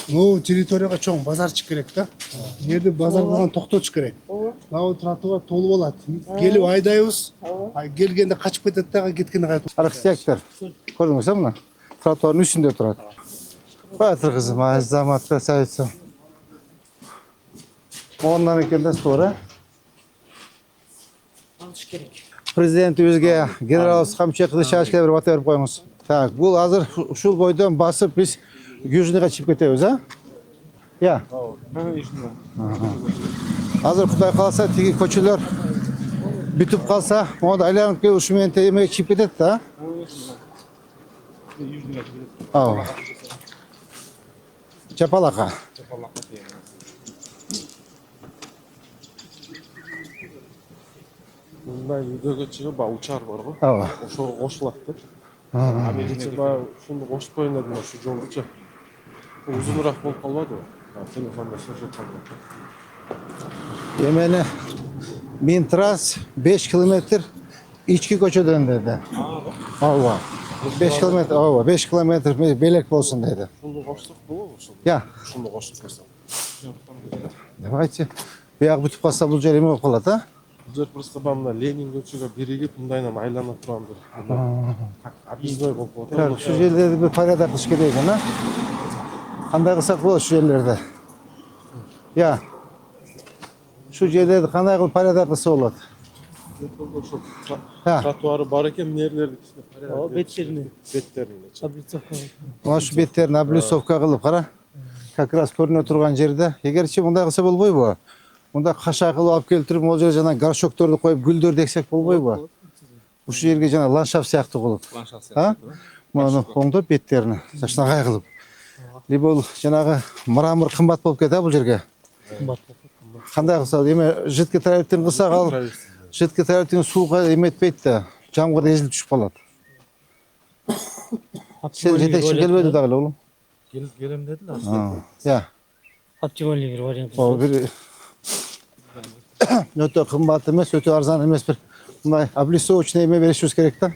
территорияга чоң базарчы керек да. Жерде базар болгон токтотуш керек. Мына тротуар толуп алат. Келип айдайбыз. Келгенде качып кетет дагы, кеткенде кайтып. Архитектор. Көрдүңүз мына? Тротуардын үстүндө турат. Батыр кызым, Азамат Саитов. Ondan ekelden sonra Prezidentibizge general Kamçı Kılıçdaroğlu'na bir vata verip koyunuz. Tak, bu hazır uşul boydan basıp biz Yüzünüge çıkıp ketebiz ha? Ya. Hazır Kuday kalsa tiki koçular bitip kalsa onu da aylanıp ki uşumen yemeğe çıkıp ketet ha? Çapalaka. Мындай үйдөгө чыгып учар бар го. Ооба. Ошого кошулат да. Менимче баягы ушуну кошуп коеюн дедим, ушу жолдучу. Узунураак болуп калбадыбы? Телефонда сөзүп калдым. Yemeni bin tras 5 kilometre içki koçudan dedi. Ava. 5 kilometre, ava. 5 kilometre belek olsun dedi. Ушуну кошсок болобу ошол? Ya. Ушуну кошуп койсок. Давайте. Бияк бүтүп калса бул жер эме болуп калат, а? Бул жер просто бамына Ленин көчөгө биригип мындайынан айлана турган бир объездной болуп калат. Şu yerlerde bir parada kış керек экен, а? Кандай кылсак болот şu yerlerde? Ya. Şu yerlerde кандай кылып парада кылса болот? Ошол Ha. тротуары бар экен, мынерлерди кичине Беттерине. беттерине. Мына şu беттерин облицовка кылып кара. Как раз көрүнө турган жерде. Эгерчи мындай кылса болбойбу? Мында каша кылып алып келтирип, могу жерге жана горшокторду коюп гүлдөрдү эксек болбойбу? Ушул жерге жана ландшафт сыяктуу кылып. А? Муну оңдоп беттерине жакшынакай кылып. Либо бул жанагы мрамор кымбат болуп кетет бул жерге. Кандай кылса, эме жидкий траверстин кылсак ал жидкий траверстин сууга эметпейт да, жамгырда эзилип түшүп калат. Сен жетекчи келбеди дагы эле улум. Келем деди да. Я. Оптимальный bir вариант. О, бир өтө кымбат эмес, өтө арзан эмес бир мындай облицовочный эме беришибиз керек да.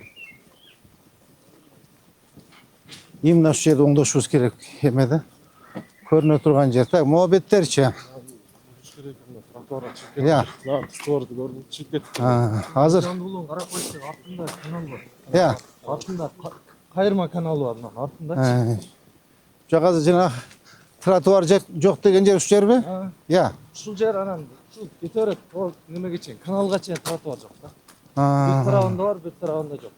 Именно ушул жерди оңдошубуз керек эмеде. Көрүнө турган жер. Так, могу беттерчи. Я. Сторду көрдүм, чыгып кетти. Азыр. Кара койчу артында канал бар. Я. Артында кайырма каналы бар мына артында. Жок азыр жана тротуар жок деген жер ушул жерби? Я. Ушул жер анан ушул кете берет. Ол немеге чейин, каналга чейин тротуар жок да. Бет тарабында бар, бет тарабында жок.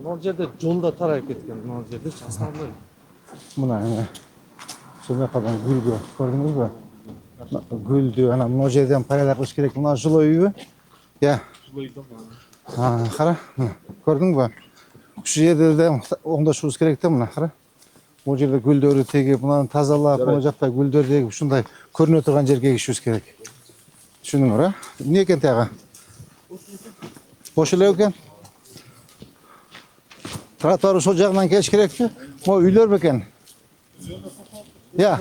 Могу жерде жолда тарайып кеткен, могу жерде часалбай. Мына эме. Ушул жакадан гүлгө көрдүңүзбү? Гүлдү анан могу жерден пайда кылыш керек. Мына жилой үйбү? Я. Кара. Көрдүңбү? Ушул жерде оңдошубуз керек да мына, кара. Могу жерде гүлдөрдү тегип, мынаны тазалап, могу жакта гүлдөр тегип, ушундай көрүнө турган жерге эгишибиз керек. Түшүндүңөр, а? Эмне экен тияга? Бош эле экен? Тротуар ошол жагынан келиш керекпи? Могу үйлөр бекен? Я.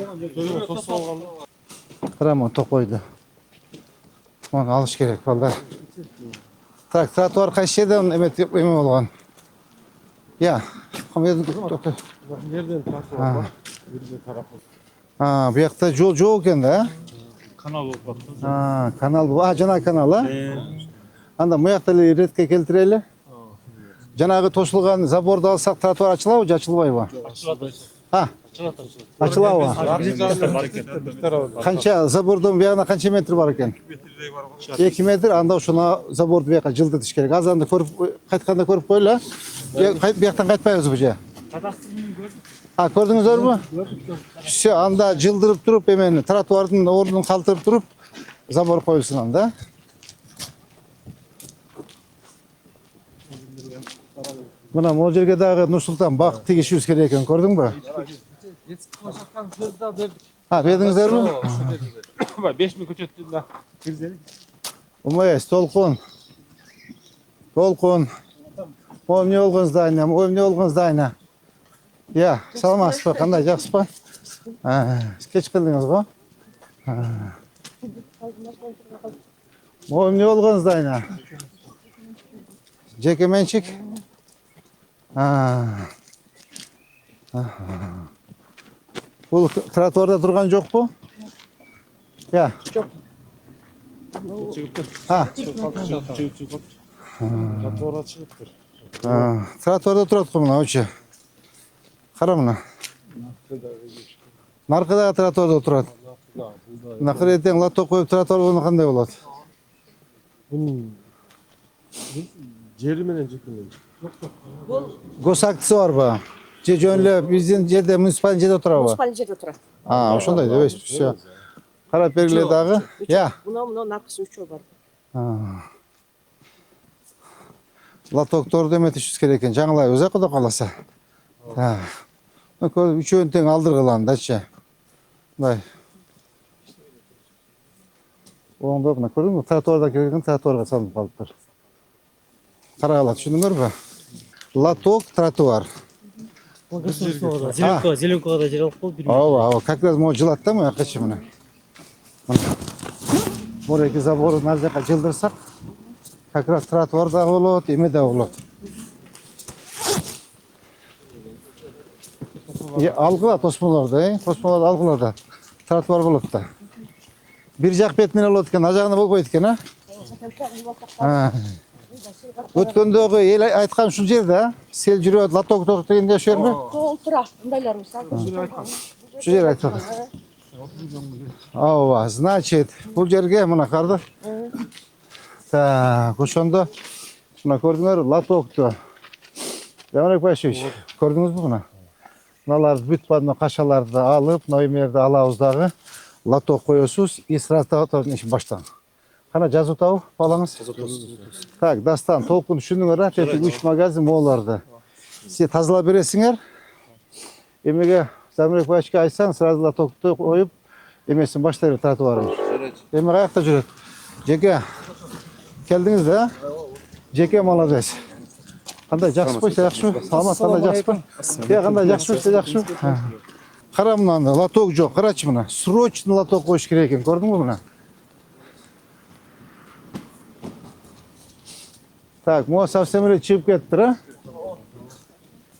Кара, токойду. Муну алыш керек, балдар. Так, тротуар кайсы жерден эме болгон? Я. Нерден тротуар бар? Бирге тарапы. Буякта жол жок экен да? Канал болуп калды. Канал, жана канал, а? Анда буякта эле иретке келтирели. Жанагы тошулган заборду алсак тротуар ачылабы же ачылбайбы? Ачылабы? Канча забордун биягына канча метр бар экен? 2 метр, анда ошону заборду бияка жылдытыш керек. Азыр анда көрүп кайтканда көрүп коелу. Бияктан кайтпайбызбы же? Көрдүңүздөрбү? Все, анда жылдырып туруп эмени тротуардын ордун калтырып туруп забор коюлсун анда. Мына могу жерге дагы Нурсултан бак тигишибиз керек экен, көрдүңбү? Бердиңиздерби? 5000 көчөттү да киргизели. Умайс, толкун. Толкун. Ой, эмне болгон здание? Ой, эмне болгон здание? Я, саламатсызбы? Кандай, жакшысызбы? Кеч кылдыңыз го? Ой, эмне болгон здание? Жеке менчик? Бул тротуарда турган жок бу? Я. Жок. Тротуарга чыгыптыр. Тротуарда турат го мына очу. Кара мына. Наркыдагы тротуарда турат. Накыр эртең лоток коюп тротуар болгондо кандай болот? Bunun jeri менен жекемен. Госактысы барбы? Же жөн эле биздин жерде муниципалдын жерде турабы? Муниципалдын жерде турат. Ошондой да эмеспи? Всё. Карап бергиле дагы. Я. Мына наркысы үчөө бар. Лотокторду эметишибиз керек экен. Жаңылайбыз, Кудай кааласа. Үчөөнү тең алдыргылан дачы. Мындай. Оңдоп мына көрдүңбү? Тротуарда келген тротуарга салынып калыптыр. Карагыла, түшүндүңөрбү? Лоток, тротуар. Зеленкого жер алып калып Ооба, как раз могу жылат да мына жакачы мына. Мореки забору нар жака жылдырсак, как раз тротуар да болот, эме да болот. Алгыла тосмолорду, тосмолорду алгыла да. Тротуар болот да. Бир жак бет менен болот экен, а жагында болбойт экен, Өткөндөгү эл айткан ушул жерде, сел жүрөт, лоток дегенде жашырбы? Толтура, мындайларыбыз бар. Ушул жер айткан. Ооба, значит, бул жерге мына карды. Так, ошондо мына көрдүңөр лотокту. Жаманбек Башевич, көрдүңүзбү мына? Мыналарды бүт бадына кашаларды алып, ноймерди алабыз дагы. Лоток коесуз, и сразу таптардын ишин баштан. Кана жазып табы, балаңыз? Так, дастан, толкун түшүндүңөр, тетик 3 магазин мооларды. Сиз тазалап бересиңер. Эмеге Жаманбек Башевичке айтсаң, сразу лотокту коюп, эмесин баштай бер тротуарын. Эме каякта жүрөт? Жеке, келдиңиз да? Жеке молодец. Кандай жакшыбы, жакшыбы? Саламат, кандай жакшыбы? Кандай жакшыбы, жакшыбы? Кара мына лоток жок, карачы мына. Срочно лоток коюш керек экен, көрдүңбү мына? Так, мо совсем эле чыгып кетиптир,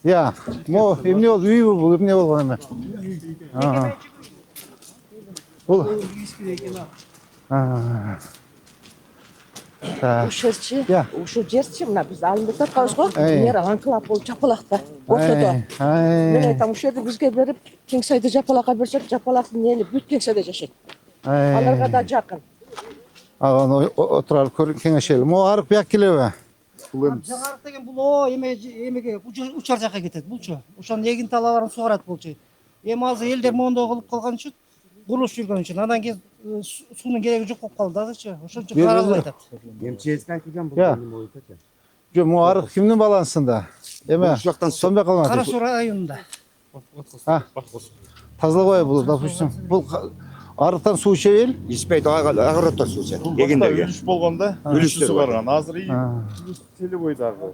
Я, мо эмне болду, үйбү бул, эмне болгон эме? Бул Ушерчи, ушу жерчи мына биз алынып жатканбыз го. Мер анклап болуп жапалакта. Ортодо. Мен айтам, ушул жерди бизге берип, Кеңсайды жапалакка берсек, жапалактын эли бүт Кеңсайда жашайт. Аларга да жакын. Аны отурар кеңешели. Мо арык бияк келеби? Жаңарык деген бул эмеге учар жака кетет булчу. Ошонун эгин талааларын сугарат булчу. Эми азыр элдер мондой кылып калган үчүн, курулуш жүргөн үчүн, андан кийин суунун кереги жок болуп калды дагычы. Ошон үчүн каралбай атат. МЧСтен келген бул эме ойт экен. Жок, мо арык кимдин балансында? Эме сонбой калмады. Кара Суу районунда. Тазалабай бул, допустим, бул арыктан суу иче эл? Ичпейт, агороттор суу ичет. Эгиндерге. Үлүш болгондо, үлүш сугарган. Азыр теле бойдагы.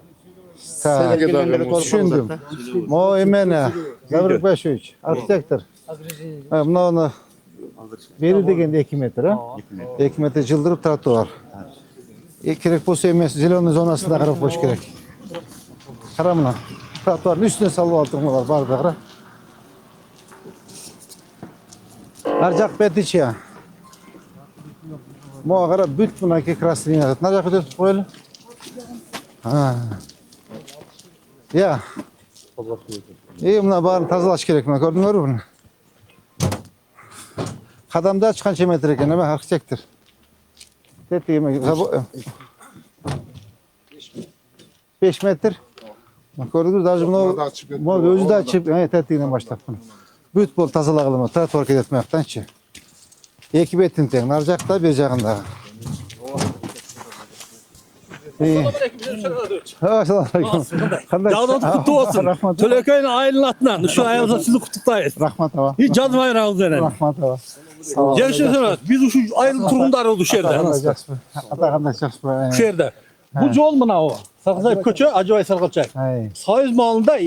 Түшүндүм. Мо эмени, Жаманбек Башевич, архитектор. Мынаны бери дегенде 2 метр, 2 метр жылдырып тротуар. Керек болсо эмес, зеленый зонасында карап коюш керек. Кара мына, тротуардын үстүнө салып алдырмалар бар да, кара. Ар жак бетичи. Мо кара бүт мынакей красный линия. Нар жакка өтүп коелу. Я. Мына баарын тазалаш керек, мына көрдүңөрбү мына? Кадамдач канча метр экен, эме архитектор? Тетиги 5 метр. Көрдүңүз, даже мына өзү да чып, тетигинен баштап. Бүт бол тазалагылы, тротуар кетет маяктанчы. 2 бетин тең, нар жакта, бер жагындагы. Жагыңыз куттуу болсун. Төлөкөйүн айылынын атынан ушу аялда сизди куттуктайбыз. Рахмат аба. Жаз байрамыңыз менен. Рахмат аба. Жакшы, биз ушу айыл тургундарыбыз ушул жерде. Ата кандай жакшыбы? Ушул жерде. Бул жол мынабу. Саркызаев көчө, Ажыбай Саркалчаев. Союз маалында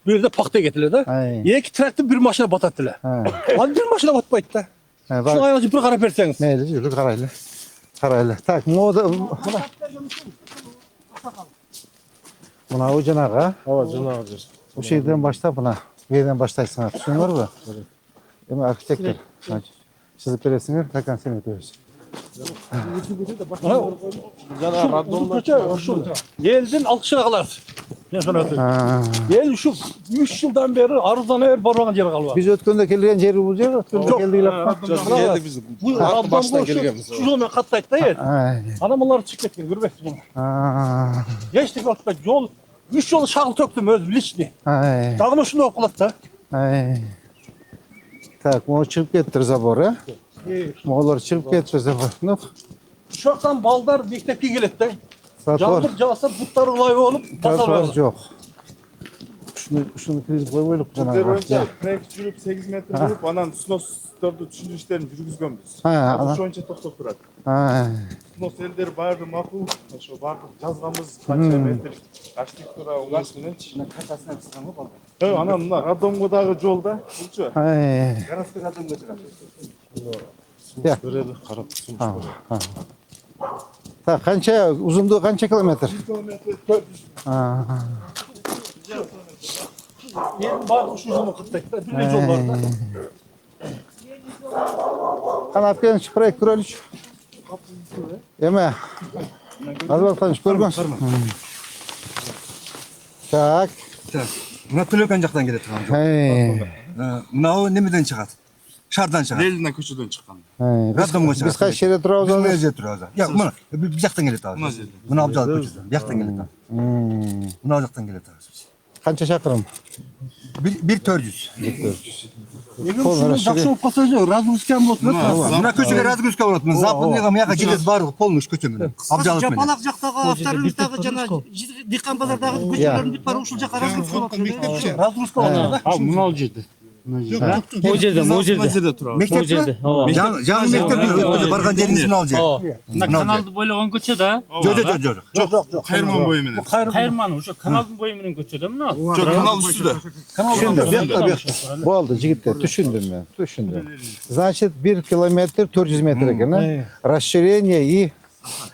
бул жерде пакта кетилет да. 2 трактор, 1 машина батат эле. Ал 1 машина батпайт да. Ушул аялга бир карап берсеңиз. Мейли, жүрүп карайлы. Карайлы. Так, мода Мынау жанагы. Ооба, жанагы жер. Ошол жерден баштап мына бу жерден баштайсыңар. Түшүнүңөрбү? Эми архитектор. Чызып бересиңер, такан сен өтөбүз. Жанагы роддомдо Ошол элдин алкышына калабыз. Мен сону айтайын. Эл ушу 3 жылдан бери арыздана берип барбаган жер калбады. Биз өткөндө келген жери бул жер, өткөндө келдик эле. биз. Бул Артын башынан келгенбиз. Şu жолмен каттайт да ел. Ана булар чыгып кеткен, көрбөйсүз муну. Эчтеке атпайт, жол 3 жолу шагыл төктүм өзүм личный. Дагы ушундай болуп калат да. Так, могу чыгып кетти забор, Моголор чыгып кетти забор. Ну, Ушул жактан балдар мектепке келет да. тротуар Жамбыр жааса буттары ылай болуп баса тротуар берет. жок. Ушуну киргизип койбойлук жанагы. Проект жүрүп 8 метр жүрүп, анан сноздорду түшүндүрүштерин жүргүзгөнбүз. Анан Ошончо токтоп турат. Снос элдер баары макул, ошо баардык жазганбыз канча метр архитектура улаш менен катасына чыккан го балдар. Анан мына роддомго дагы жол да, булчу. Городской роддомго чыгат. Берели, карап сунуш. Так, канча узундугу канча километр? 1 километр 400. Элдин баары ушул жолмен каттайт да. Бир жол бар да. Кана алып келиңизчи, проект көрөлүчү. Эме. Азбатович көргөнсүз. Так. Мына Төлөкөн жактан келет турган. Мынау немеден чыгат? Шаардан чыгат. Лелина көчөдөн чыккан. Роддомго чыгат. Биз кайсы жерде турабыз? Мына жерде турабыз. Жок, мына бул жактан келет азыр. Мына Абжал көчөдөн. Бу жактан келет. Мына жактан келет азыр. Канча чакырым? 1-400. Эгер ушул жакшы болуп калса, разгрузка болот. Мына көчөгө разгрузка болот. Западныйга мыяка кетет баары полный көчө менен. Абжалов менен. Жапалак жактагы авторлуктагы жана дыйкан базардагы көчөлөрдүн бүт баары ушул жака разгрузка болот. Разгрузка болот да. Мына жерде. Могу жерде турабыз. Мектепте? Жаңы мектепте барган жериңиз мына жер. Мына каналды бойлогон көчө да. Жок. Кайырман бою менен. Кайырман ошо каналдын бою менен көчө да мына. Жок, канал үстүдө. Болду, жигиттер, түшүндүм мен. Түшүндүм. Значит, 1 километр 400 метр экен, Расширение и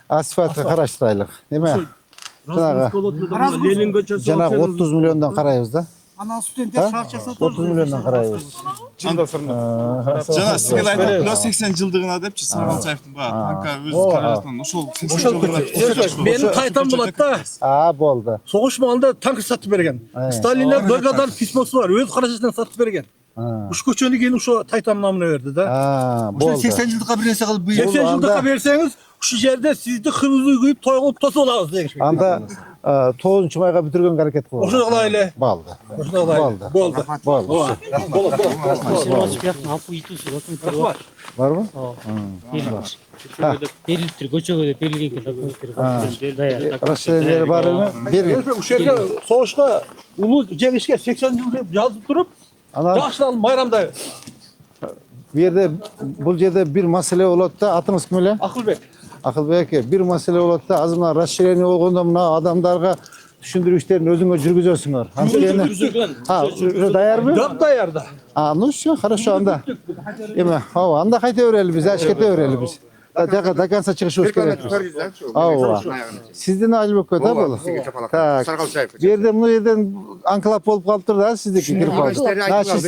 асфальтка караштырайлык. Неме? Жанагы 30 миллиондон карайбыз да. Анан студенттер шарт жасап 30 миллиондон карайбыз. Жана сизге айтып, 80 жылдыгына депчи Саргалчаевдин баягы танка өз каражатынан ошол 80 жылдыгына. Менин тайтам болот да. Болду. Согуш маалында танк сатып берген. Сталинден благодарность письмосу бар, өз каражатынан сатып берген. Уш көчөнү кийин ошо тайтам намына берди да. Болду. 80 жылдыкка бир нерсе кылып 80 жылдыкка берсеңиз, ушу жерде сизди кырмызы күйүп той кылып тосуп алабыз деген. Анда 9 майга бүтүргөнгө аракет кылып. Ошо кылай эле. Болду. Болду. Болду. Барбы? Берилиптир, көчөгө деп берилген документтер. Расширениелер бар эми? Бергин. Ушул жерге согушка улуу жеңишке 80 жыл деп жазып туруп, жашынан майрамда. Бул жерде бир маселе болот да, атыңыз ким эле? Акылбек. Акылбек эке, бир маселе болот да, азыр мына расширение болгондо мына адамдарга түшүндүрүү иштерин өзүңөр жүргүзөсүңөр. Уже даярбы? Жок, даяр да. Ну все, хорошо анда. Эме, анда кайта берели биз, кете берели биз. До конца чыгышыбыз керек. Сиздин Алибекке да бул? Так. Бу жерде мына жерден анклап болуп калыптыр да, сиздики кирип калды.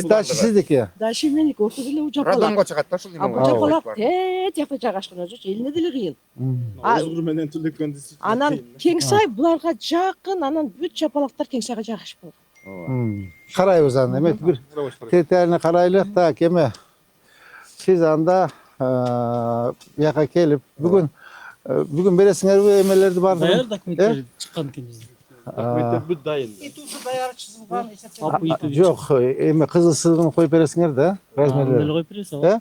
Дальше сиздики. Дальше меники ошо деле жапалак. Роддомго чыгат да ушул Жапалак тет жакта жайгашкан өзү элине деле кыйын. Озгур менен Түлөкөн Анан Кеңсай буларга жакын, анан бүт жапалактар Кеңсайга жайгашып калган. Карайбыз анда, эме бир территорияны карайлык. Так, эме сиз анда бияка келип бүгүн бересиңерби эмелерди баардыгын? Даяр документтер чыккан экен бизде. Документтер бүт дайын. Итусу даяр чызылган. Жок, эме кызыл сызыгын коюп бересиңер да, размерлери. Эле коюп бересиз.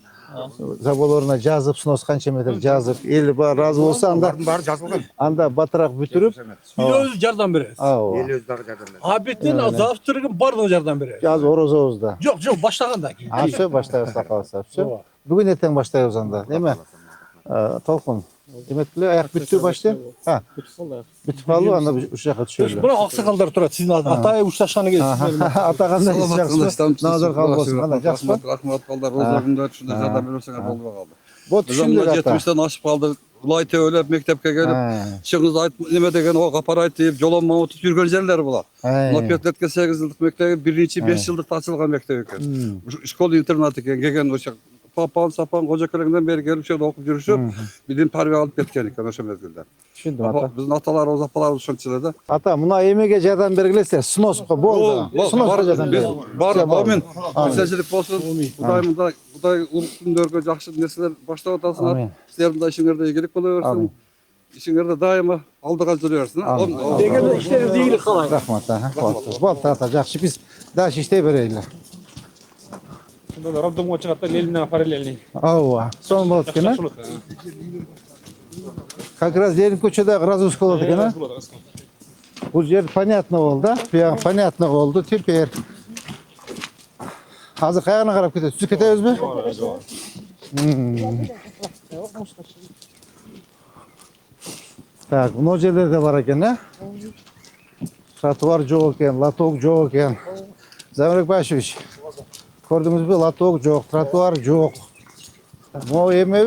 Заболоруна жазып, снос канча метр жазып, эл ыраазы болсо баары жазылган. анда батыраак бүтүрүп, Биз өзү жардам беребиз. Эл өзү дагы жардам берет. Абеттен завтрагы бардыгы жардам беребиз. азыр орозобузда. Жок, баштаганда. Все баштайбыз калса, все. Бүгүн эртең баштайбыз анда. Неме? Толкун. Демек эле аяк бүттү башты? Бүтүп калды, анда ушул жака түшөлү. Бирок аксакалдар турат, сиздин атай ушташаны келип. Ата кандай жакшы. Назар калбасын, кандай жакшыбы? Рахмат балдар, розаларымдар ушундай жардам берсеңер болду калды. Вот Түшүндүк ата. Жетимиштен ашып калды. Bulay teölep mektepke gelip çıngız ayt neme degen o kapar ayt deyip jolonma otup yürgen jerler bula. Bula Petletke 8 yıllık mektebi, birinci 5 yıllık açılgan mektebi eken. Şkol internat eken, gegen oşak papan sapan koca kelengden beri gelip şöyle okup yürüyüşüp bildiğin tarbiye alıp ketken eken oşa mezgilde. Düşündüm ata. Bizim atalarımız, apalarımız şonçilerde. Ata buna emeğe jadam bergilese snosko boldu. Snosko jadam bergilese. Bar, amin. Mesajılık bolsun. Buday uluksun dörgü jakşı nesler başta otasınlar. Sizlerin işinlerde iyilik buluyorsun. İşinlerde daima aldığa duruyorsun. Degen işleri değil kalay. Rahmat ha. Bol ata jakşı biz daş işte bereyler. Şunda da Rabbim o çıkarttı elimden paralelini. Ava. Son bolat kene. Как раз yerin köçede Razovska oldu kene. Bu yer понятно oldu. Buyan понятно oldu. Teper. Hazır kayağına qarap ketedi. Süzüp ketebiz mi? Так, bu yerlerde var eken ha. Trotuar жоқ eken, latok жоқ eken. Zamir Başoviç. Gördünüz mü? Latok жоқ, trotuar жоқ. O emeği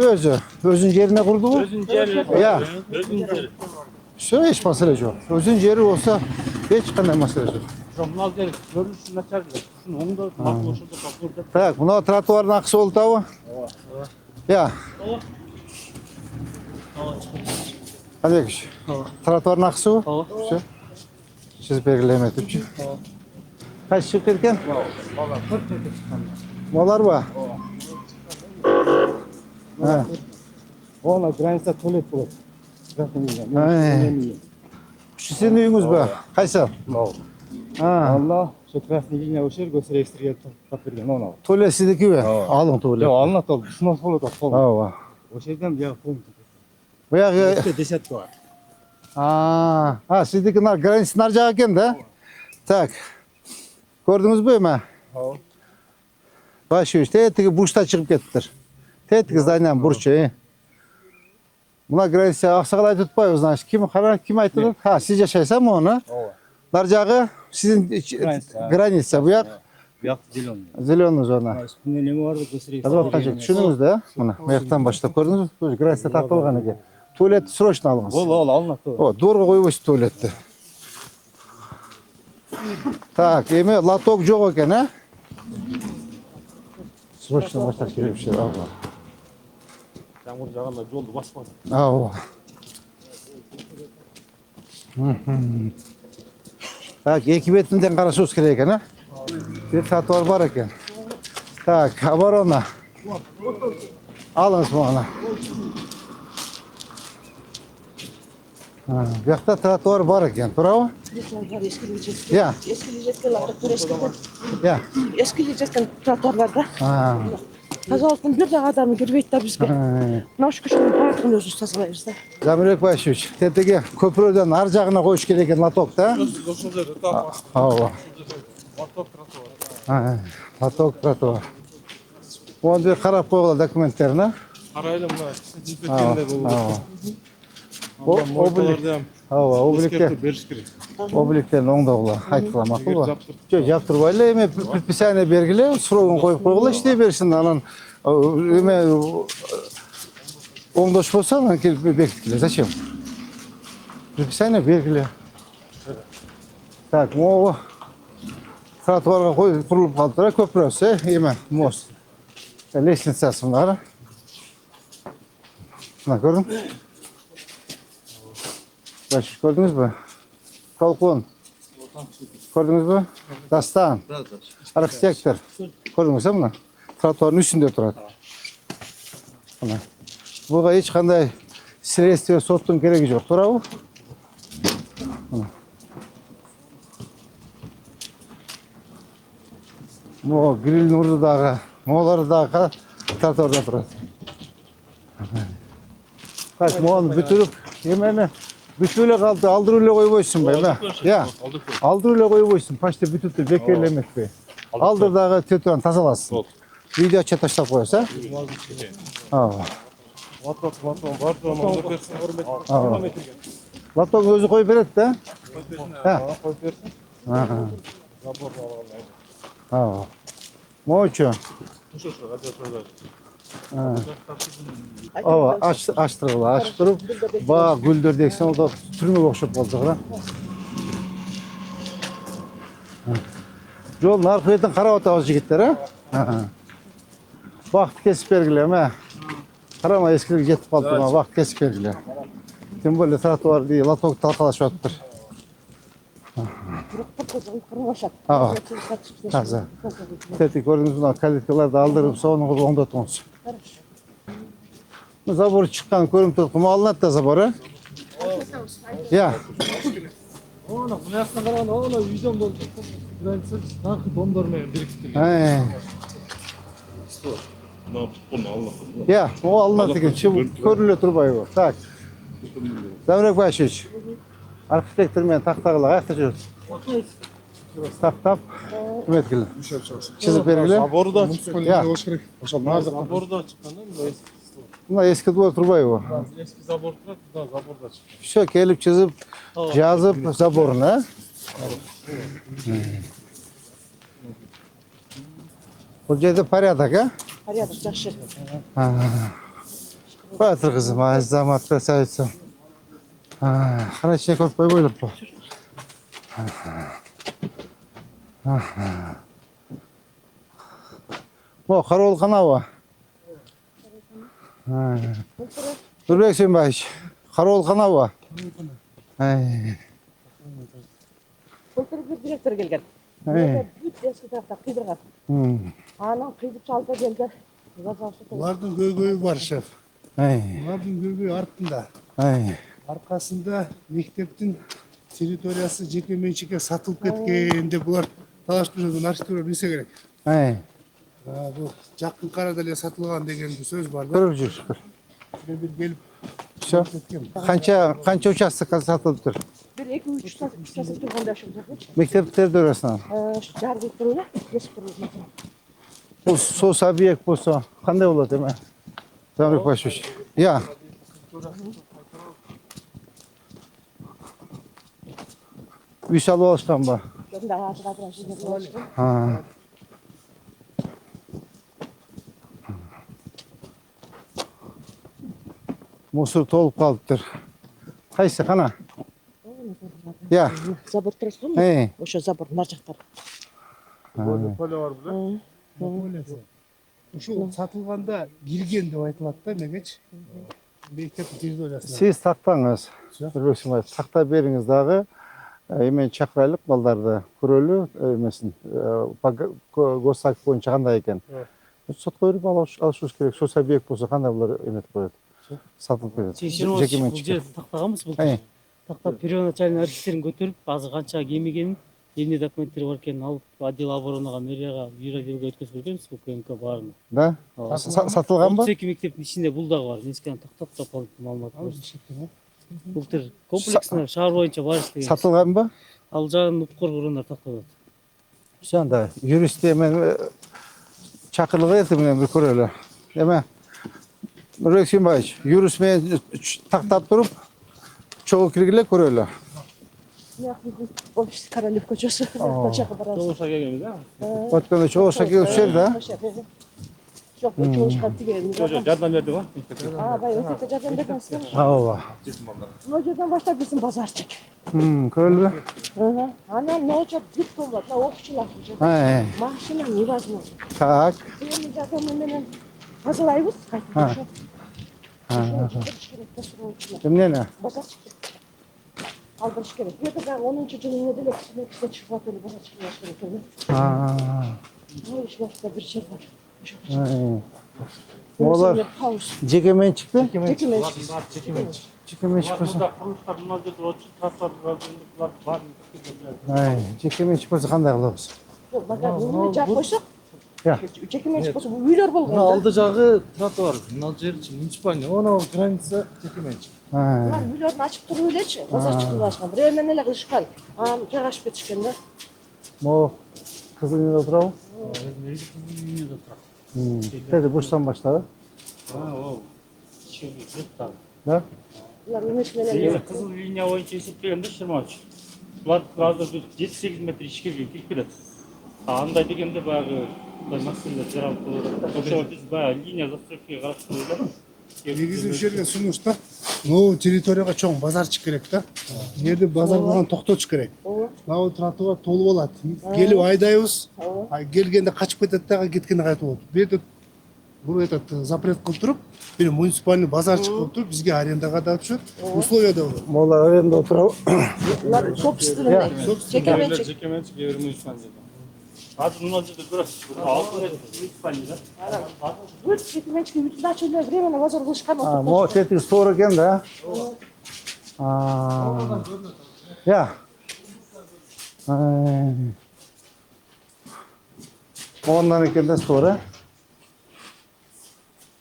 özün yerine kurdu mu? Özün yeri. Ya. Özün yeri. Şöyle hiç mesele yok. Özün yeri olsa hiç kanday mesele yok. Bunlar değil. Görünüşünü açardılar. Şunu onu da bakıyor şurada bakıyor. Tak, buna trotuarın akısı oldu tava. Ya. Hadi geç. Trotuarın akısı o. Siz belirlemedik. Kaç çık erken? Molar var. Ha. Ona granitsa tuvalet bu. Şu sizin uyunuz bu. Kaysal? Ha. Allah şu krasni linija u šer go se registrira papirgen ona. Tuvalet sizdeki mi? Alın tuvalet. Jo, alna to, šno svolo to pol. Ava. O šedem ja pum. Bu ya. 10 var. Ha sizdekiler granit narcağı eken de. Tak. Gördünüz mü mi? Başı işte etki burçta çıkıp gettir. Tetki zaynen burçu. Buna granit aksakalay tutpay o zaman. Kim aytılır? Ha siz yaşaysan mı onu? Narcağı sizin granitse bu yak. Yak zilon. Zilonunuz ona. Üstünde ne var da go se Hadi bakacak. Düşününüz de. Buna. Ayaktan başta gördünüz mü? Granitse takılgan eken. Tuvalet sroçna alınız. Ol alna to. O doğru koyuyoruz tuvalette. Так, еми лоток жоқ екен, а? Срочно баштап керек bir şey. Yağmur yağanda yoldu basmaz. Ау. Так, екі бетінден қарасуыз керек екен, а? Bir тротуар бар екен. Так, оборона. Алыңыз мұны. Bu yakta trotuar var ekan, bravo. Ya. Ya. Eski licetten trotuarlarda. Тазалықтың бір дағы адамы келбейді да бізге. Мынау шүкіршінің барлығын өзіміз тазалаймыз да. Замирбек Байшевич, тетеге көпірден ар жағына қойыш керек екен лоток да? Ау. Лоток тротуар. Оны бір қарап қойғыла документтеріне. Қарайлы мына жіпеткенде бұл. Обликтерін оңдауға айтқыла мақұл ба? Жоқ, жаптырбайлы еме предписание бергіле, сұрауын қойып қойғыла іште берсін, анан еме оңдош болса, анан келіп бекіткіле. Зачем? Предписание бергіле. Так, моғы тротуарға қойып құрылып қалдыра, көпірөсі, еме, мост. Лестницасын қара. Мына көрдің? Başka gördünüz mü? Kolkun. Gördünüz mü? Dastan. Architector. Gördünüz mü bunu? Trotuarın üstünde durur. Buga hiç kanday sredstva sottun gerek yok. Bravo. Bu grill nurdu dağı, moğları dağı trotuarda durur. Kaç moğanı bütürüp yemeğini bütüyle kaldı, aldırıyla koyuyorsun be. Ya, aldırıyla koyuyorsun. Paşta bütüttü, bekerlemek be. Aldır dağı tütüren tasalasın. Video çataşta koyarsa. Latok özü koyup verir de. Koyup versin. Moço. Ооба, açtırgıla, açıp durup, bak güldür deksen, o da türme okşap olacak da. Jolun arka betinden karap atabız jigitler, ha? Vakti kesip bergilem, ha? Karama eskilik jetip kaldı, vakti kesip bergilem. Kim böyle trotuar değil, latok talkalaş vattır. Aa, таза. Тети көрдіңіз мына калиткаларды алдырып, соны қылып оңдатыңыз. Забор шыққан көрініп тұр, құма алынады да забор, а? Иә. Мына жақтан қарағанда, ана үйден болды. Таңқы домдормен біріктірген. Иә, о алынады екен, көрініле тұрбай бұл. Так. Замирек Башевич, архитектормен тақтағылы, қаяқта жүрді? Тап, үміткілі. Чызып бергілі? Заборда болуш керек. Ошол назыр Заборда чыкканда мына эски. Мына ескі двор тұрбай бұл. Эски забор турат, да, заборда чыккан. Все, келіп чызып, жазып заборын, а? Бұл жерде порядок, а? Порядок жақсы. Батыр қызым, азамат красавица. Қарашыне көріп қой бойлап бұл. О, қарауыл қанауы. Нұрбек Сенбаевич, қарауыл қанауы. Былтыр бір директор келген. Бүт ескі тарafta қидырған. Анан қидып салды келді. Бұлардың көйгөйі бар, шеф. Бұлардың көйгөйі артында. Арқасында мектептің территориясы жеке меншікке сатылып кеткен деп бұлар талашып жүрген архитектура білсе керек. Бұл жақын қарада эле сатылған деген сөз бар да. Көріп жүр. Bir gelip Все. Қанша участок сатылып тұр? Bir 2-3 sasıp тұрғанда шылды. Мектептерді өресінен? Жарғы тұрылы, есіп тұрылы. Бұл сос объект болса, қандай болады, еме? Замирек Башевич. Я. Үй салып алышқан ба? Мусор толып қалыптыр. Қайсы, қана? Я. Забор тұрсын ма? Ошо забор нар жақтар. Поле бар бұл, Ушул сатылганда кирген деп айтылат да мегеч. Мектептин территориясына. Сиз тактаңыз. Нұрбек Сенбаев, такта бериңиз дагы. Эмен чакырайлык балдарды көрөлү эмесин. Госак боюнча кандай экен. Сотко берип алышыбыз керек. Сос объект болсо кандай булар эметип коет. Сатылып кетет. Жеке менчик. Тактаганбыз бул. Такта первоначальный архивтерин көтөрүп, азыр канча кемигенин, эмне документтери бар экенин алып, отдел оборонаға, мэрияга, бюроделге өткөзүп беребиз, УКМК баарына. Да? Сатылганбы? 32 мектептин ичинде бул дагы бар. Нескени тактап дополнительный маалымат беребиз. Былтыр комплексно шаар боюнча бар иштеген. Сатылганбы? Ал жагын УПКОр бурондар тактап атат. Все анда юристте мен чакырылып этим менен бир көрөлү. Эме? Нұрбек Сенбаевич, юрист менен тактап туруп, чогуу киргиле көрөлү. Офис Королев көчөсү. Чогуша келгенбиз, а? Өткөндө чогуша келип жүрдү, да? Жоқ, чогушка тигенбиз. Жардам берди го? Бай, өтө жардам бердиңиз. Ооба. Мына жерден баштап биздин базарчык. Көрөлүбү? Анан ночо бүт болот, окуучулар. Машина невозможно. Так. Эми жардам менен тазалайбыз, кайтып. Эмнени? Базарчык. Алдырыш керек. Ертең 10-чы жылы деле кичине чыгып атып базарчык керек экен. Иш башта бир жер бар. Олар жеке менчик пе? Жеке менчик. Жеке менчик болсо. Курулуштар мына жерде очуп тастап бар. Жеке менчик болсо кандай кылабыз? Жок, жак койсок. Жеке менчик болсо бул үйлөр болгон. Мына алды жагы тротуар, мына жер муниципальный, она граница жеке менчик. Үйлөрүн ачып туруп элечи, базарчык ашкан. Бир эмен эле кылышкан. Анан жагашып кетишкен да. Могу кызыл үйдө турабы? Деди бурчтан баштады. Да? Булар эмес менен. Кызыл линия боюнча эсептегенде 23. Булар азыр 7-8 метр ичке кирип келет. андай дегенде баягы маселелер жаралып келет. Ошо биз баягы линия застройкага карап турбайбы? Негизи ушул жерге сунуш да. Могу территорияга чоң базарчык керек да. Жерде базар болгон токтотуш керек. Мына тротуар толуп алат. Келип айдайбыз. Келгенде качып кетет дагы, кеткенде кайтып болот. Бетип бул этот запрет кылып туруп, бир муниципальный базарчык кылып туруп, бизге арендага да түшөт, условия да болот. Молар аренда турабы? Булар собственный. Жеке менчик. Жеке менчик, бир муниципальный. Азыр мына жерде көрөсүз, алтын муниципальный да. Бул жеке менчикке бүтүн ачылып временно базар кылышкан. Мо тетиги стор экен да. Я. Ondan eкен да стор,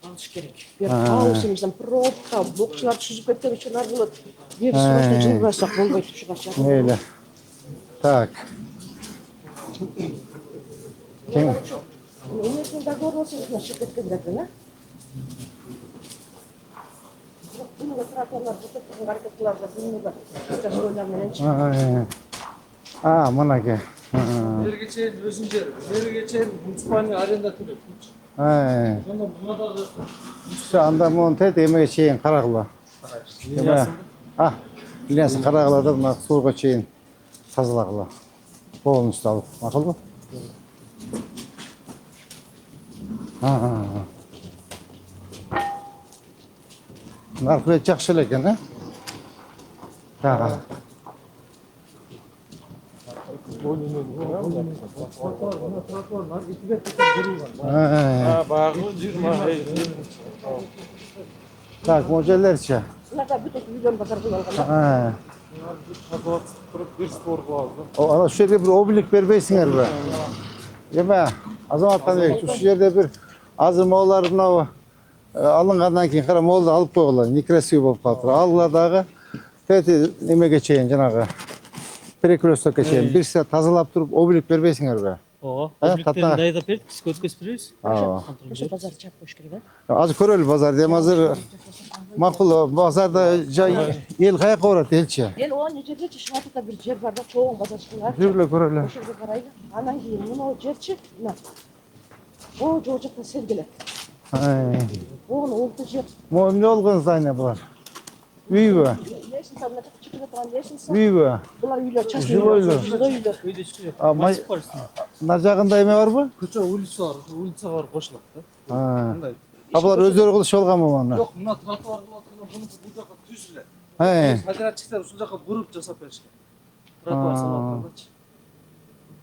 Алыш керек. Бир аусымыздан пробка, бокчулар түзүп кеткен үчүн ар болот. Бир срочно жылбасак болбойт ушугача. Мейли. Так. Кем? Эмесин договор болсо чыгып кеткен экен, а? Бул тракторлар бүтүп аракет кыларда бунда жашоолар менен чыгып. Мынаке. Жерге чейин өзүң жер. Жерге чейин муниципальный аренда төлөйт. Сонда мына дагы Анда муну тет эмеге чейин карагыла. Линиясын карагыла да мына суга чейин тазалагыла. Полностью алып, макулбу? Наркы бет жакшы эле экен, Баягы 20. Так, можелерчи. Буларда бүтүн үйдөн базар кылып алган. Bir spor lazım. Ana şu жерде bir облик бербейсиңерби? Эме, Азаматбек, ушул жерде бир азыр моолар мынау алынгандан кийин кара моолду алып койгула, некрасивый болуп калыптыр. Алгыла дагы тети немеге чейин жанагы перекрестокко чейин бир саат тазалап туруп облик бербейсиңерби? Ооба. Обликтерин дайындап бердик, биз өткөзүп беребиз. Ошо базар чап коюш керек, Азыр көрөлү базарды, эми азыр макул базарда эл каяка барат, элчи? Эл он жерде Шыматыкта бир жер бар да, чоң базарчылар. Жүргүлө көрөлү. Ошо жерге карайлы. Анан кийин мына жерчи, мына. О, жол жакта сел келет. Ону олту жер. Мо эмне болгон здание булар? Үйбү? Лестница мына жакта чыгып турган лестница. Үйбү? Булар үйлөр частный. Жилойлор. Үйлөр. Үйдө чыгып. Мына жагында эме барбы? көчө улица бар. Улицага барып кошулат да. Булар өздөрү кылышып алганбы муну? Жок, мына тротуар кылып атканда буну бул жака түз эле. Подрядчиктер ушул жака буруп жасап беришкен. Тротуар салып аткандачы.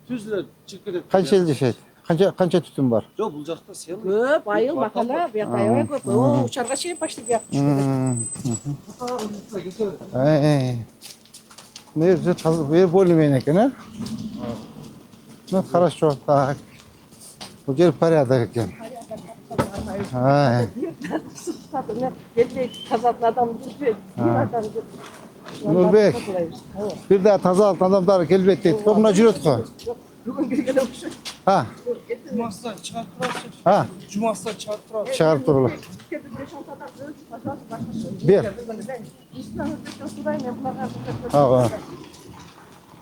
Түз эле чыгып кетет. Канча ел жашайт? Канча түтүн бар? Жок, бул жакта сел. Көп, айыл, макала, бияка аябай көп. О, учарга чейин почти бияк чыгып кетет. Не же таза, более-менее экен, Ну, хорошо, так. Бул жер порядок экен. Келбейт, тазатын адам жүрбейт. Нурбек, бир да тазалыктын адамдары келбейт дейт. Мына жүрөт го. Бүгүн келген окшойт. Жумаста чыгарып турасыз. Жумаста чыгарып турасыз. Чыгарып турула. Бер.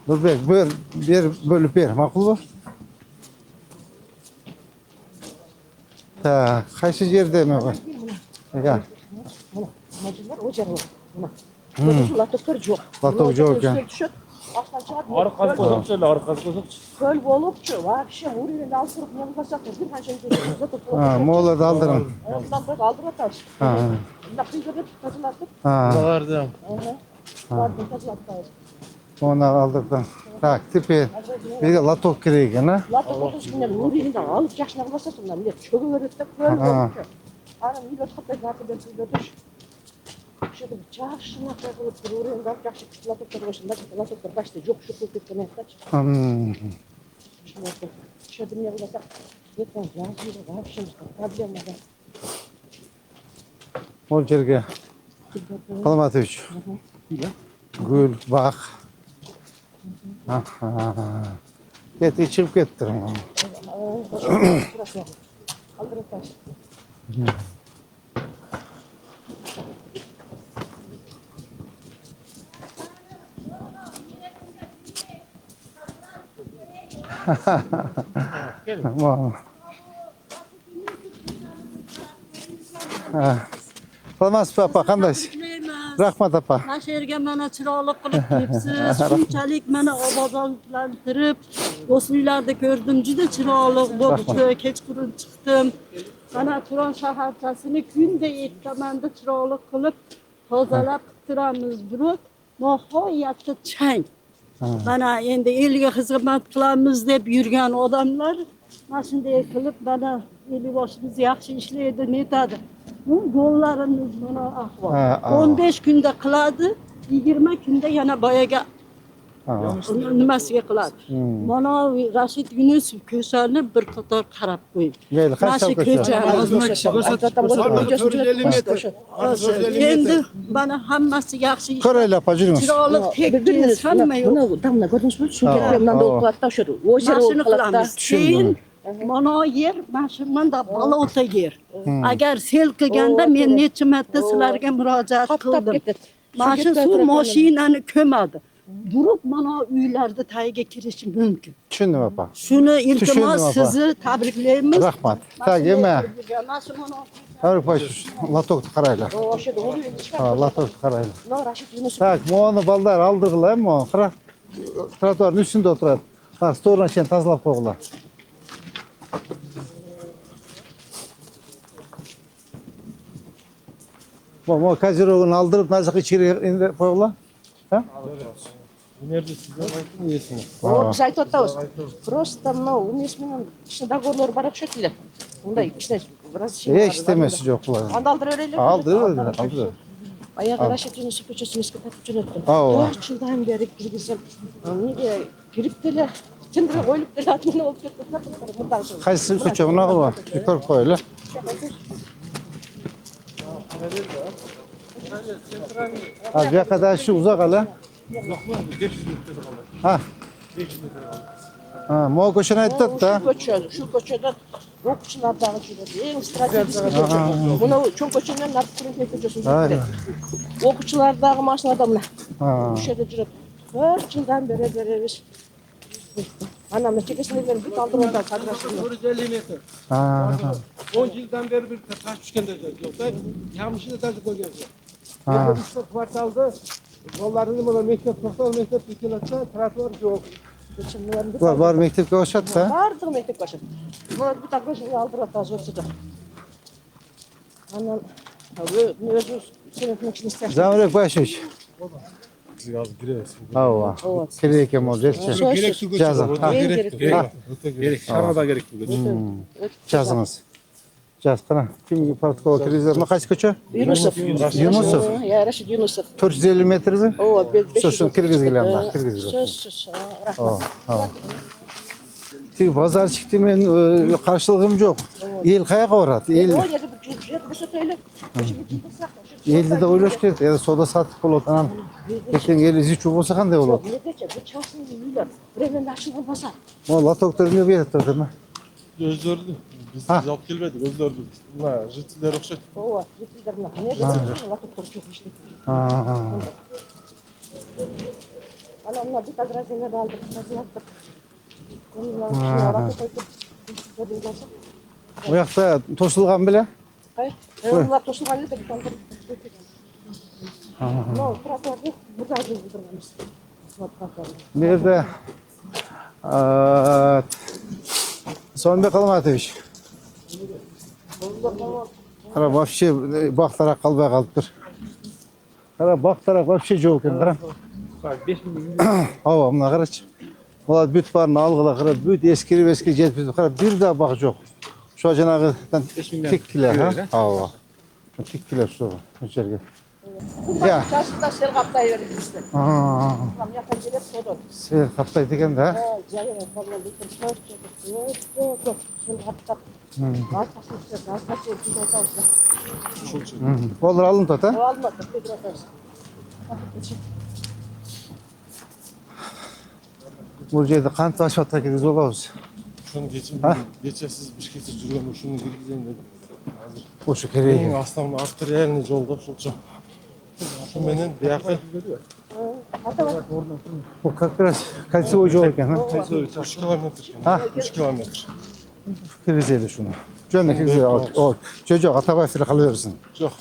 Нурбек, бер бөлүп бер, макулбу? Так, кайсы жерде эме бар? Мына жерлер о жер бар. Мына. Латоктор жок. Латок жок экен. Аркасы көзөкчү эле, аркасы көзөкчү. Көл болупчу, вообще уринди алдырып не кылсак, бир канча үйдө. Мооларды алдырың. Мындан бери алдырып атабыз. Мына кыйдырып тазалатып. Буларды. Буларды тазалатабыз. Оны алдырдың. Так, теперь бизге лоток керек экен, Латок менен уринди алып жакшына кылбаса, мына эмне чөгө берет деп көл болупчу. Анан үйлөр каттай аты берип жүрдүш. Ошода жакшына кылып бир уринди алып жакшы латоктор койсундар, латоктор башта жок шукулуп кеткен айтачы. Ошоду эмне кылсак, ертең жазында вообще проблема бар. Ол жерге Калматович. Гүл, бак. Кети чыгып кеттир. Salamatsız apa, qandaysiz? Rahmat apa. Nasherga mana chiroyli qilib kepsiz, shunchalik mana obodonlantirib, do'stliklarda ko'rdim, juda chiroyli bo'ldi. Kechqurun chiqdim. Mana Turon shaharchasini kunda ertamanda chiroyli qilib tozalab turamiz. Biroq nihoyatda chang. Mana endi elga xizmat qilamiz deb yurgan odamlar mana shunday qilib mana eli boshimiz yaxshi ishlaydi, netadi. Bu yo'llarimiz mana ahvol. 15 kunda qiladi, 20 kunda yana boyaga nimasiga qiladi. Mana Rashid Yunusov ko'chani bir qator qarab qo'ying. Mana shu ko'cha endi mana hammasi yaxshi ish. Ko'raylik apa, juringiz. Chiroyli tekis hamma yo'q. Buni damla ko'rdingizmi? Shunga bundan o'qiyapti o'sha. Mashina qilamiz. Keyin mana yer manda bolota yer. Agar sel qilganda men necha marta sizlarga murojaat qildim. Mana shu suv mashinani ko'madi. Durib mana uylarda tagiga kirishi mumkin. Tushundim apa. Shuni iltimos sizni tabriklaymiz. Rahmat. Tak, ema. Tavrik baş, latokni qaraylar. Latokni qaraylar. Tak, bunu ballar aldırgılar mı? Qara. Trotuarın üstünde oturadi. Bak, sto'rdan sen tozalab qo'yinglar. Bu kajirovni aldırıp nazık içeri indi qo'yinglar. Ha? Nerede sizden aytın iyesiniz? Biz aytib o'tamiz. Просто mынау umес менен кичине договорлор бар окшойт эле. Мындай кичине біраз Hech demesi yok bular. Анда алдыра Aldırır. Баягы Рашид Юнусов көчөсүн эске тартып жөнөттүм. 4 жылдан бери киргизем. Эмнеге кирип деле тендер коюлуп деле атына болуп кетти. Qaysi ko'cha bunaqa bor? Ko'rib qo'yinglar. Ha, bu yoqqa da shu uzoq hali. Ha. Ha, mo ko'chani aytdi-da. Shu ko'chada o'quvchilardagi juda eng strategik ko'cha. Buni cho'ng ko'chadan Narkotik ko'chasiga ketdi. O'quvchilardagi mashinada mana. O'sha yerda yuradi. 4 yildan beri beramiz. Ana chekesini berib kaldırıyorlar kadrosunu. 450 metre. 10 yıldan beri bir taş düşkende yoksa yağmışını taşı koyuyoruz. Yani üstte kvartalda yollarını bana mektep toksal mektep yıkılatsa trotuar yok. Var mektepga o'xshatdi. Bardır mektep başladı. Bunu bu taklışını aldırıp da zorsuda. Ana özü senetmek için ister. Zamrek Başoviç. Siz yazıp gireriz. Ava. Gerek mi olacak? Yazın. Gerek. Şarada gerek bu. Yazınız. Yaz qana. Kim protokol krizler? Ma qaysi ko'cha? Yunusov. Yunusov. Ya Rashid Yunusov. 450 metrmi? Ova, 500. Şunu kirgizgilanlar, kirgizgilanlar. Rahmat. Teg bozor chiqdi, men qarshiligim yo'q. El qayoqqa boradi? El. Elni de o'ylash kerak. Ya savdo sotib bo'ladi. Anam lekin el izi chuv bo'lsa qanday bo'ladi? Mo latoktorni beradi-mi? Özlördü. Biz alıp gelmedik, özlördü. Bunlar jitler okşat. Ova, jitler bunlar. Ne geçti? Latoktor çok işte. Ana bir kadrazene aldık, hazırladık. Bu yoqda to'silgan bile? Hayır, onlar to'silgan edi, biz aldırdık. No, trotuarda burada durmamız. Nerede? Sonbek Almatovich. Qara, вообще baqtarak qalbay qolibdir. Qara, baqtarak вообще yo'q ekan, qara. 5000 Ava, mına qarachi. Ular büt barını algıla qara, büt eskirib jetib, qara, bir de baq yo'q. Şu janagıdan tikkiler, ha? Ava. Tikkiler şu yerga. Ya. Çarşıda sel kaptay verdik bizde. Tam yakın gelip sodu. Sel kaptay degan da. Jayı falan bir çok. Sel kaptay. Olur alın tata. Almadı, Bu yerda qancha vashotga kirgiz bo'lamiz. Şunu geçen siz bir şey sürüyorum, şunu girgizeyim dedim. O'sha kerak. Aslanın arterialini yolda şulça. Şu menen bir yakın. Bu как раз кольцевой жол екен, ha? 3 километр. Ha? 3 километр. Кіргізеді шуны. Жөнді кіргізеді. О, жоқ, Атабаевтер қала берсін. Жоқ,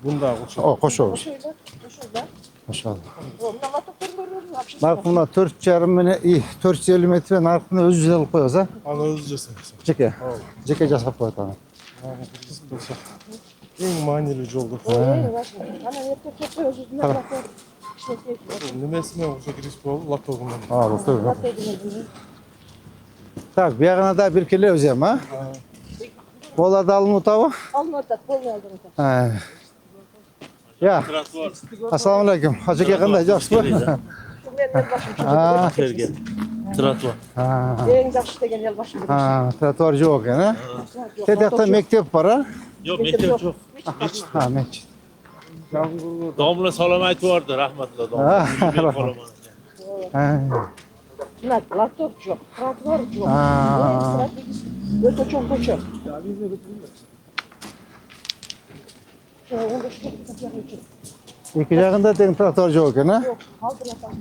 бұнда О, қошау. Қошау. Нарқына 4,5 мені, 450 метр нарқына өзі алып қойыз, а? аны өзі жасаймыз. Жеке. Жеке жасап қойды аны. Ең мәнілі жолды. Немесімен уже кіріс болды, латогынан. Латогынан. Так, bir yana da bir kilo özlem ha? Bola da alın utağı? Alın otat, polni aldın otat. Ya. Assalamu alaikum. Hacı yakında yaxşı mı? Tratuar. En yaxşı degen el başım. Tratuar yok yani. Tetekte mektep var ha? Yok, mektep yok. Ha, mektep. Domla Salamayt vardı, rahmetli domla. Latok yok, tratuar yok. Öte çok koçu. İki yakında tek tratuar yok yani. Yok, aldı latok.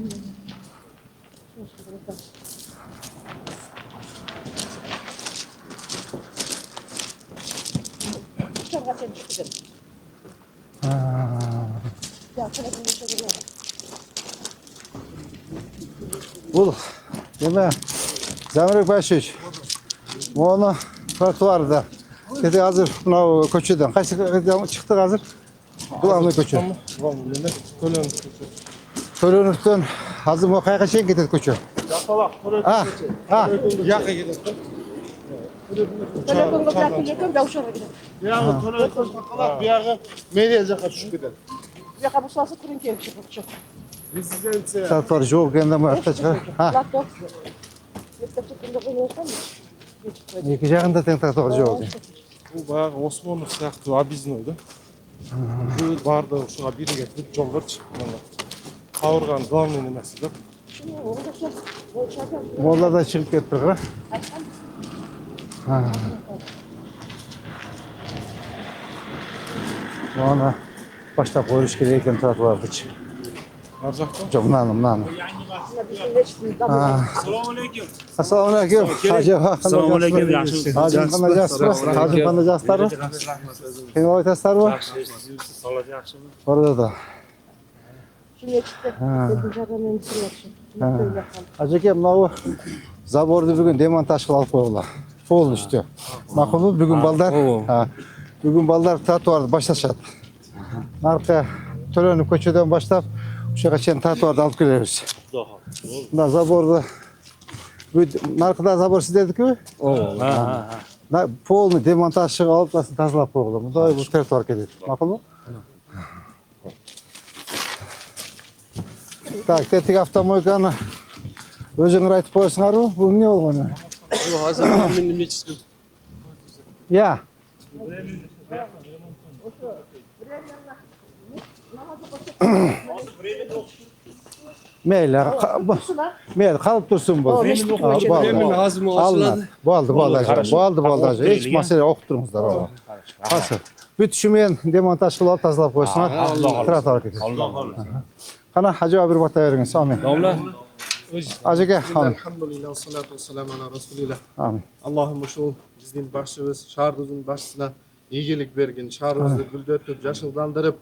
Çok kaçın çıktı. Ya, telefonu çekiyor. Bul. Deme. Zamirek Başıç. Onu tratuarda. Dedi hazır buna koçudan. Kaç çıktı hazır? Bulanlı koçu. Tölönükten hazır mı kayga şeyin getirdi koçu. Yapalak, Ha. Ha. Yakı gidelim. Telefonga bırakın, ben uşağa gidelim. Yani telefon yapalak, bir yağı mediye jaka düşüp gidelim. Yaka buslası kurun keyif çıkıyor. Rezidensiya. Tratuar yok yani bu hafta çıkar. Ha. Latok. Yeter çıkınca koyuyorsan mı? İki yakında tek tratuar yok. Bu bayağı Osmanlı сияқты объезднойды. Bu barda ушуга бири кетип жолдор чыккан. Кавырган главный немеси деп. Molla da çıkıp getir ha. Ha. Ona başta koyuş gereken tratuarda çık. Ар жакта? Çok nanım. Assalamualaikum. Assalamu alaikum. Hacı. Assalamu alaikum. Yaxshi. Hacı qanday yaxshisiz? Hacı qanday yaxshilar? Qiyin o'ytasizlarmi? Sog'lik yaxshimi? Orada da. Şuraya çıktı. Dedim jarramen sürüyorsun. Hacı aka, mınavu zabordu bugün demontaj qilib olib qo'ydilar. Pol üstü. Maqulmi? Bugun ballar. Ha. Bugun ballar tratuarda boshlashadi. Narqa To'lanib ko'chadan boshlab o'sha qachon tratuarda olib kelamiz. Bunda zaborda narxida zabor siz dediku? Polni demontajga olib tozalab qo'ydilar. Bunda bu tratuar ketadi. Ma'qulmi? Tak, tetik avtomoykani o'zinglar aytib qo'yasizlarmi? Bu ne bo'lgani? Bu hozir men nima chiqdim? Ya. Mayli, mayli, qolib tursin bu. Bo'ldi. Hech masala yo'q, o'qib turingizlar. Qolsin. Bütüşümen demontaj qilib tozalab qo'ysinlar. Tratuar ketadi. Qana Hacı bir batayeringiz. Amin. Domla. Hacıga, amin. Alhamdulillah, salatu vassalamu ala rasulillah. Amin. Allohim shu bizning boshimiz, shahrimiz boshisiga iyilik bergin, shahrimizni guldatib, yashillantirib,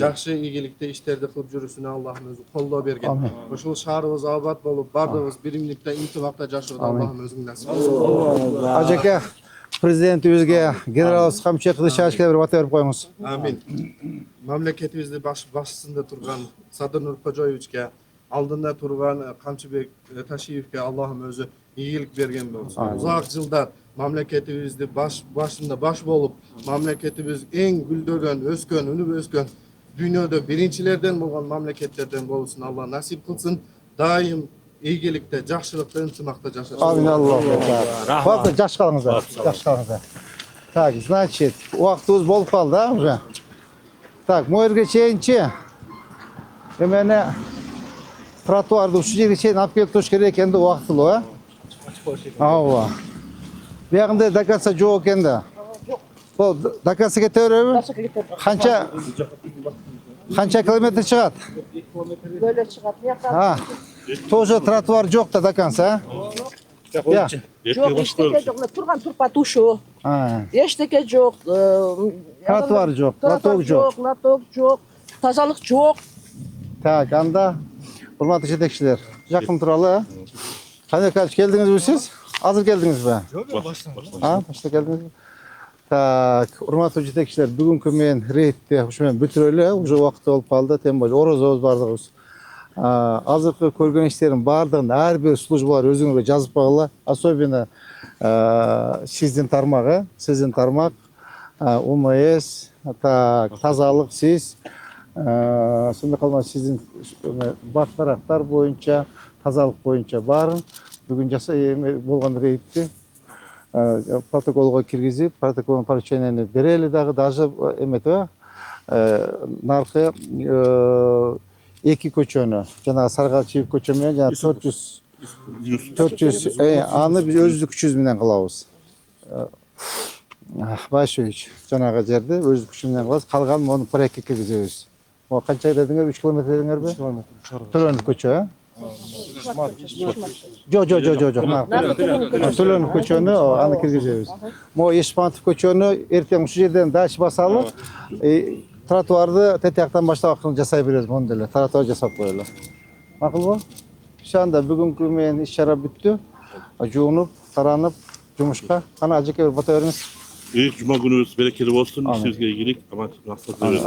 yaxshi iyilikda ishlarda qilib yurishini Allohim o'zi qo'llab bergin. Shu shahrimiz obod bo'lib, barimiz birimlikda intivoqda yashashni Allohim o'zi nasib qilsin. Hacıga Prezidentibizga, general Hamcha Qilichevga bir va'da berib qo'yamiz. Amin. Mamlakatimizning boshchisinda turgan Sadir Nurxo'jayevichga, oldinda turgan Qamchibek Tashiyevga Allohim o'zi iyilik bergan bo'lsin. Uzoq yillar mamlakatimizning boshida bosh bo'lib, mamlakatimiz eng guldirgan, o'sgan, unib o'sgan, dunyoda birinchilardan bo'lgan mamlakatlardan bo'lsin. Alloh nasib qilsin. Doim iyilikda, yaxshilikda, intimoqda yashashni. Amin Alloh. Rahmat. Yaxshi qolingizlar. Yaxshi qolingizlar. Так, значит, vaqtimiz bo'lib qoldi, уже. Так, bu yerga cheyinchi. Mana trotuarda shu yerga cheyin olib kelib turish kerak ekanda vaqti lo, ha? Ava. Bu yerda dakasa yo'q ekanda. Bu dakasa ketaveradi? Qancha kilometr chiqadi? Böyle çıkartmaya Ha. Тоже тротуар жоқ да до конца. Ya. Жоқ, ештеңе жоқ. Мына тұрған тұрпа тушу. Ha. Ештеңе жоқ. Тротуар жоқ, лоток жоқ. Лоток жоқ. Тазалық жоқ. Так, анда урматтуу жетекчилер, жакын туралы. Кане келдиңизби сиз? Азыр келдиңизби? Башта келдиңизби? Так, урматтуу жетекчилер, бүгүнкү мен рейдти ушу менен бүтүрөлү. Уже убакыт болуп калды, тем более орозобуз бардыгыбыз. Азыркы көргөн иштердин баардыгын ар бир службалар өзүңөргө жазып койгула. Особенно сиздин тармак, УМС, так, тазалык сиз, сонда калган сиздин бактарактар боюнча, тазалык боюнча баарын бүгүн болгон рейдти протоколго киргизип, протокол порученияны берели дагы, даже эметеби, наркы 2 көчөнү, жана Саргалчиев көчө менен жана 400 аны биз өздүк күчүбүз менен кылабыз. Башевич жанагы жерди өздүк күчүбүз менен кылабыз. Калганын мону проектке киргизебиз. О канча дедиңер? 3 километр дедиңерби? 3 километр. Төлөнүп көчө, Жок. Төлөнүп көчөнү аны киргизебиз. Мо Ешпантов көчөнү эртең ушул жерден дальше басалы. Тротуарды тетияктан баштап акырын жасай беребиз, мону деле. Тротуар жасап коелу. Макулбу? Ошондо бүгүнкү менин иш чара бүттү. Жуунуп, таранып, жумушка. Кана ажеке бир бата бериңиз. Жума күнүбүз берекелүү болсун, ишибизге ийгилик, амандык, максат беребиз.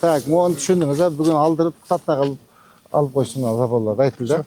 Так, мону түшүндүңүз, бүгүн алдырып, татна кылып алып койсуңар, заболлар, айтылды.